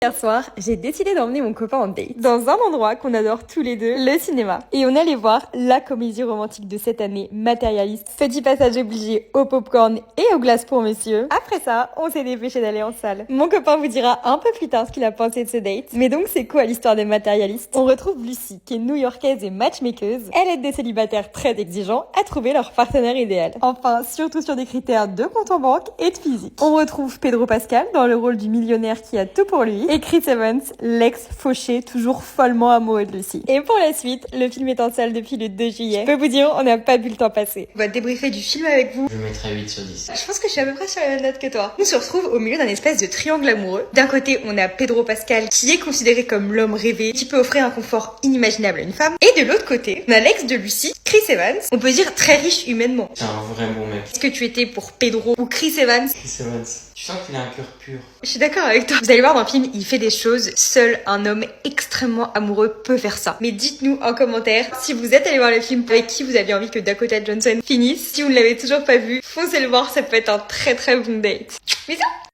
Hier soir, j'ai décidé d'emmener mon copain en date dans un endroit qu'on adore tous les deux, le cinéma. Et on allait voir la comédie romantique de cette année, Matérialiste. Petit passage obligé au popcorn et aux glaces pour monsieur. Après ça, on s'est dépêché d'aller en salle. Mon copain vous dira un peu plus tard ce qu'il a pensé de ce date. Mais donc c'est quoi l'histoire des matérialistes? On retrouve Lucie, qui est new-yorkaise et matchmakeuse. Elle aide des célibataires très exigeants à trouver leur partenaire idéal. Enfin, surtout sur des critères de compte en banque et de physique. On retrouve Pedro Pascal dans le rôle du millionnaire qui a tout pour lui. Et Chris Evans, l'ex fauché, toujours follement amoureux de Lucie. Et pour la suite, le film est en salle depuis le 2 juillet. Je peux vous dire, on n'a pas vu le temps passer. On va débriefer du film avec vous. Je mettrais 8 sur 10. Je pense que je suis à peu près sur la même note que toi. On se retrouve au milieu d'un espèce de triangle amoureux. D'un côté, on a Pedro Pascal, qui est considéré comme l'homme rêvé, qui peut offrir un confort inimaginable à une femme. Et de l'autre côté, on a l'ex de Lucie, Chris Evans. On peut dire très riche humainement. C'est un vrai bon mec. Est-ce que tu étais pour Pedro ou Chris Evans? Chris Evans. Tu sens qu'il a un cœur pur. Je suis d'accord avec toi. Vous allez voir dans le film, il fait des choses. Seul un homme extrêmement amoureux peut faire ça. Mais dites-nous en commentaire si vous êtes allé voir le film, avec qui vous aviez envie que Dakota Johnson finisse. Si vous ne l'avez toujours pas vu, foncez le voir, ça peut être un très très bon date. Bisous!